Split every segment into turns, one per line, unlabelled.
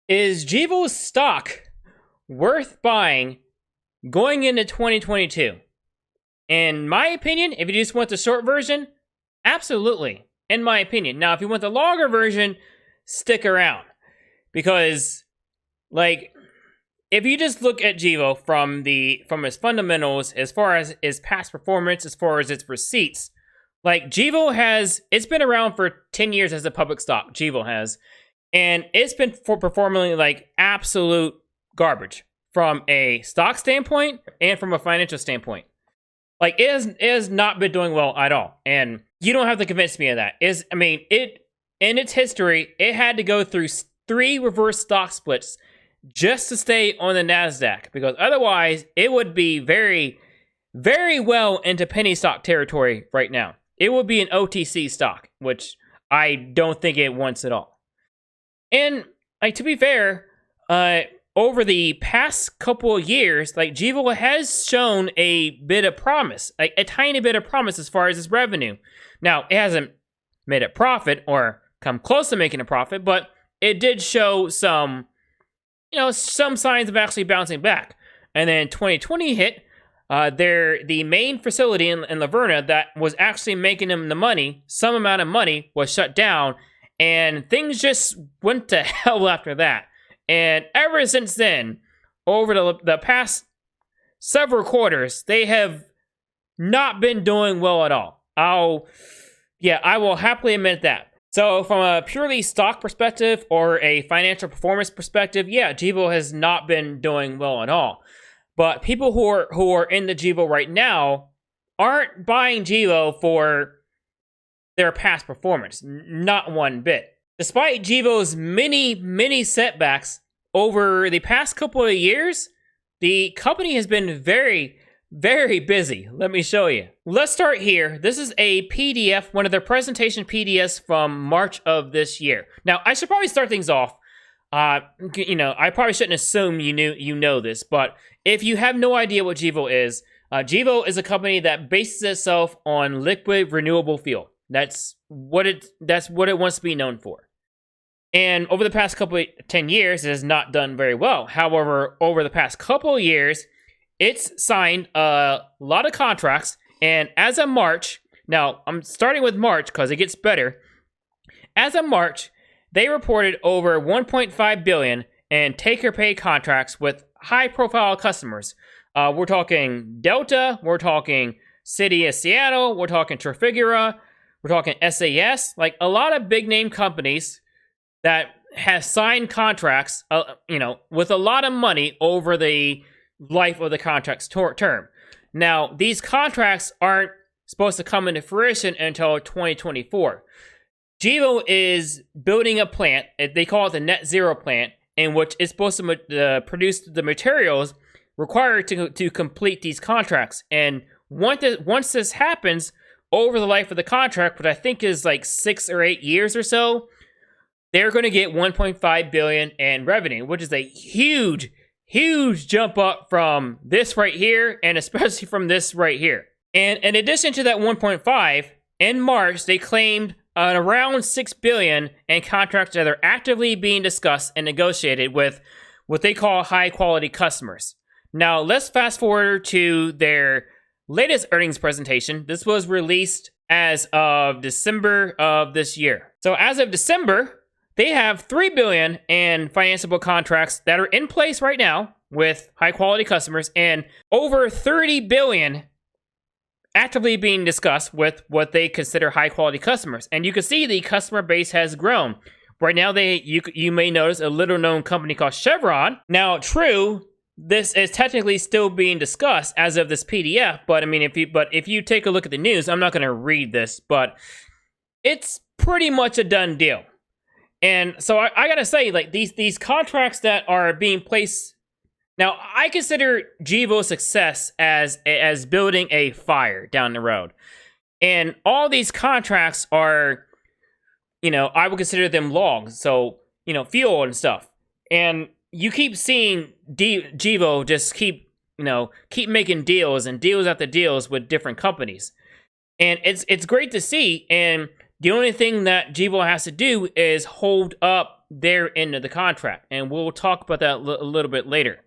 Is Gevo stock worth buying going into 2022? In my opinion, if you just want the short version, absolutely. In my opinion. Now, if you want the longer version, stick around. Because, like, if you just look at Gevo from its fundamentals, as far as its past performance, as far as its receipts, like, it's been around for 10 years as a public stock, Gevo has. And it's been performing like absolute garbage from a stock standpoint and from a financial standpoint. Like, it has not been doing well at all. And you don't have to convince me of that. In its history, it had to go through 3 reverse stock splits just to stay on the NASDAQ. Because otherwise, it would be very, very well into penny stock territory right now. It would be an OTC stock, which I don't think it wants at all. And, like, to be fair, over the past couple of years, like, Gevo has shown a bit of promise, like a tiny bit of promise as far as its revenue. Now, it hasn't made a profit or come close to making a profit, but it did show some signs of actually bouncing back. And then 2020 hit. The main facility in Laverna that was actually making them the money, some amount of money, was shut down. And things just went to hell after that. And ever since then, over the past several quarters, they have not been doing well at all. I will happily admit that. So from a purely stock perspective or a financial performance perspective, yeah, Gevo has not been doing well at all. But people who are in the Gevo right now aren't buying Gevo for their past performance, not one bit. Despite Gevo's many setbacks over the past couple of years, the company has been very, very busy. Let me show you. Let's start here. This is a PDF, one of their presentation PDFs from March of this year. Now, I should probably start things off. I probably shouldn't assume you know this, but if you have no idea what Gevo is a company that bases itself on liquid renewable fuel. That's what it wants to be known for. And over the past 10 years, it has not done very well. However, over the past couple of years, it's signed a lot of contracts. And as of March, now I'm starting with March because it gets better. As of March, they reported over $1.5 billion in take-or-pay contracts with high-profile customers. We're talking Delta, we're talking City of Seattle, we're talking Trafigura, we're talking SAS, like a lot of big-name companies that have signed contracts, with a lot of money over the life of the contract's term. Now, these contracts aren't supposed to come into fruition until 2024. Gevo is building a plant, they call it the Net Zero plant, in which it's supposed to produce the materials required to complete these contracts. And once this happens, over the life of the contract, which I think is like 6 or 8 years or so, they're going to get $1.5 billion in revenue, which is a huge, huge jump up from this right here, and especially from this right here. And in addition to that 1.5, in March, they claimed around $6 billion in contracts that are actively being discussed and negotiated with what they call high-quality customers. Now, let's fast forward to their latest earnings presentation. This was released as of December of this year. So as of December, they have $3 billion in financeable contracts that are in place right now with high-quality customers, and over $30 billion actively being discussed with what they consider high-quality customers. And you can see the customer base has grown. Right now, you may notice a little-known company called Chevron. Now, true, this is technically still being discussed as of this PDF, but I mean, if you take a look at the news, I'm not going to read this, but it's pretty much a done deal. And so I gotta say, like, these contracts that are being placed now, I consider Gevo's success as building a fire down the road, and all these contracts are, I would consider them logs, so fuel and stuff, and you keep seeing Gevo just keep making deals and deals after deals with different companies, and it's great to see. And the only thing that Gevo has to do is hold up their end of the contract. And we'll talk about that a little bit later.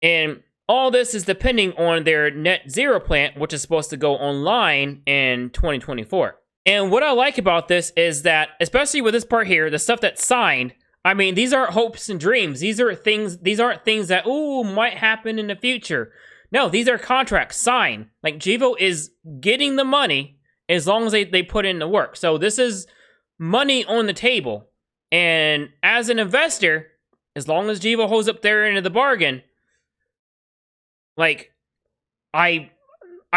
And all this is depending on their net zero plant, which is supposed to go online in 2024. And what I like about this is that, especially with this part here, the stuff that's signed, I mean, these aren't hopes and dreams. These aren't things that, ooh, might happen in the future. No, these are contracts signed. Like, Gevo is getting the money as long as they put in the work. So this is money on the table. And as an investor, as long as Gevo holds up their end of the bargain, like, I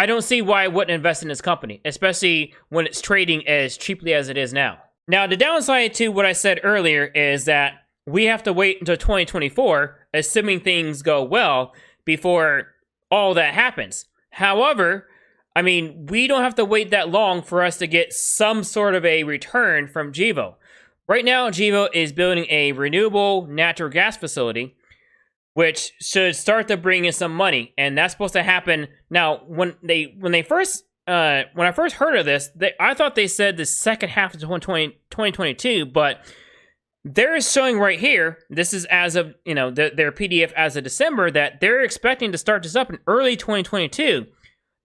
don't see why I wouldn't invest in this company, especially when it's trading as cheaply as it is now. Now, the downside to what I said earlier is that we have to wait until 2024, assuming things go well, before all that happens. However, I mean, we don't have to wait that long for us to get some sort of a return from Gevo. Right now, Gevo is building a renewable natural gas facility, which should start to bring in some money, and that's supposed to happen. Now, when I first heard of this, I thought they said the second half of 2022, but they're showing right here, this is as of, their PDF as of December, that they're expecting to start this up in early 2022.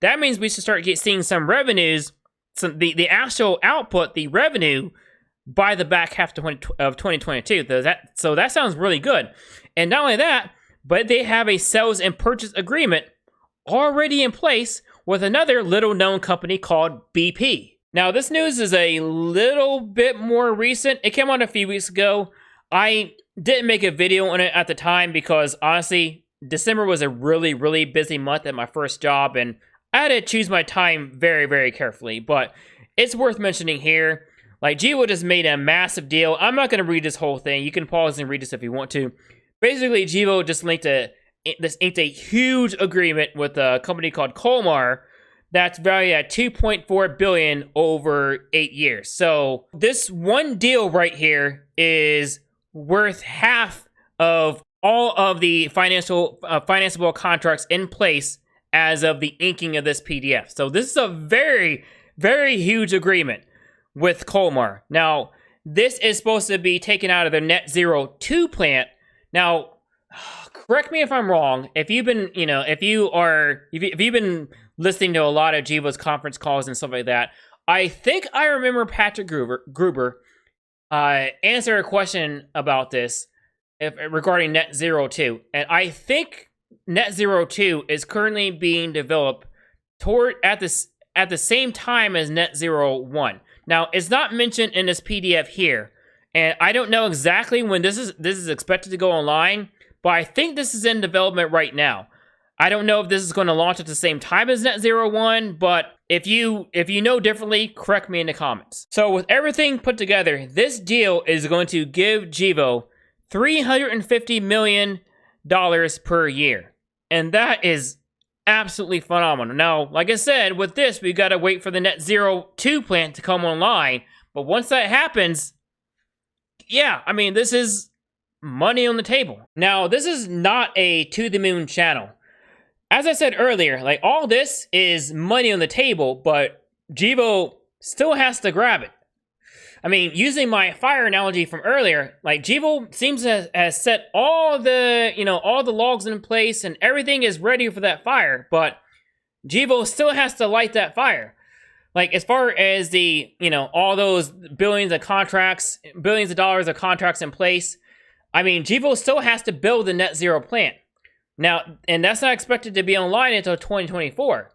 That means we should start seeing some revenues, the actual output, the revenue, by the back half of 2022. So that sounds really good. And not only that, but they have a sales and purchase agreement already in place with another little-known company called BP. Now, this news is a little bit more recent. It came out a few weeks ago. I didn't make a video on it at the time because, honestly, December was a really, really busy month at my first job, and I had to choose my time very, very carefully. But it's worth mentioning here. Like, Gevo just made a massive deal. I'm not going to read this whole thing. You can pause and read this if you want to. Basically, Gevo just inked a huge agreement with a company called Colmar that's valued at $2.4 billion over 8 years. So this one deal right here is worth half of all of the financeable contracts in place as of the inking of this PDF. So this is a very, very huge agreement with Colmar. Now, this is supposed to be taken out of their Net Zero 2 plant. Now, correct me if I'm wrong. If you've been, if you've been listening to a lot of Gevo's conference calls and stuff like that, I think I remember Patrick Gruber answer a question about this regarding Net Zero 2, and I think Net Zero 2 is currently being developed at the same time as Net Zero 1. Now, it's not mentioned in this PDF here, and I don't know exactly when this is expected to go online, but I think this is in development right now. I don't know if this is going to launch at the same time as Net Zero 1, but if you know differently, correct me in the comments. So with everything put together, this deal is going to give Gevo $350 million per year. And that is absolutely phenomenal. Now, like I said, with this, we got to wait for the Net Zero 2 plant to come online. But once that happens, yeah, I mean, this is money on the table. Now, this is not a to the moon channel. As I said earlier, like, all this is money on the table, but Gevo still has to grab it. I mean, using my fire analogy from earlier, like, Gevo seems to have set all the logs in place and everything is ready for that fire, but Gevo still has to light that fire. Like, as far as the, all those billions of dollars of contracts in place, I mean, Gevo still has to build the Net Zero plant. Now, and that's not expected to be online until 2024.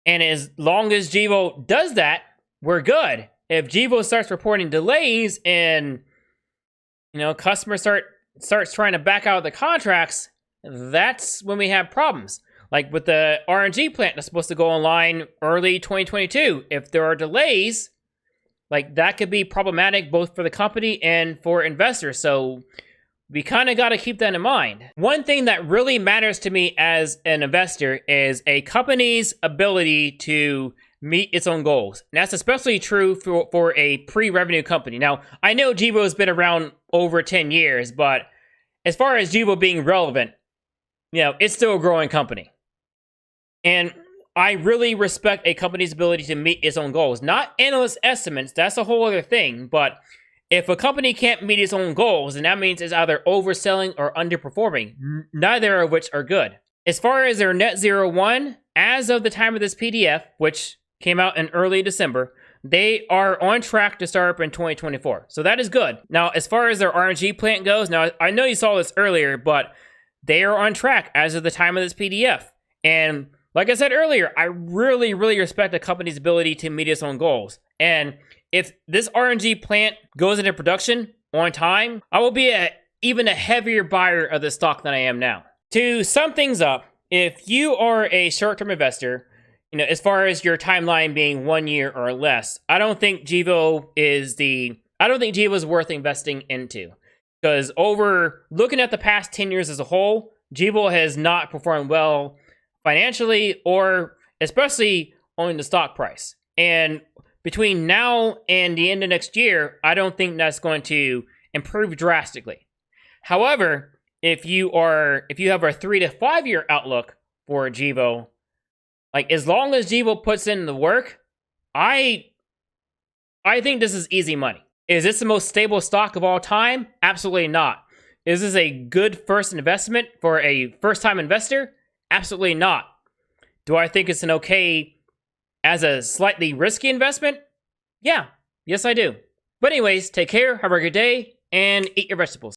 And as long as Gevo does that, we're good. If Gevo starts reporting delays and, customers starts trying to back out of the contracts, that's when we have problems. Like with the RNG plant that's supposed to go online early 2022. If there are delays, like, that could be problematic both for the company and for investors. So we kind of got to keep that in mind. One thing that really matters to me as an investor is a company's ability to meet its own goals. And that's especially true for a pre-revenue company. Now, I know Gevo has been around over 10 years, but as far as Gevo being relevant, it's still a growing company. And I really respect a company's ability to meet its own goals. Not analyst estimates, that's a whole other thing, but If a company can't meet its own goals, then that means it's either overselling or underperforming, neither of which are good. As far as their Net Zero 1, as of the time of this PDF, which came out in early December, they are on track to start up in 2024. So that is good. Now, as far as their RNG plant goes, now I know you saw this earlier, but they are on track as of the time of this PDF. And like I said earlier, I really, really respect the company's ability to meet its own goals. And if this RNG plant goes into production on time, I will be even a heavier buyer of the stock than I am now. To sum things up, if you are a short-term investor, as far as your timeline being 1 year or less, I don't think Gevo is worth investing into. Because looking at the past 10 years as a whole, Gevo has not performed well financially or especially on the stock price. And between now and the end of next year, I don't think that's going to improve drastically. However, if you have a 3 to 5 year outlook for Gevo, like as long as Gevo puts in the work, I think this is easy money. Is this the most stable stock of all time? Absolutely not. Is this a good first investment for a first-time investor? Absolutely not. Do I think it's an okay as a slightly risky investment? Yeah, yes I do. But anyways, take care, have a good day, and eat your vegetables.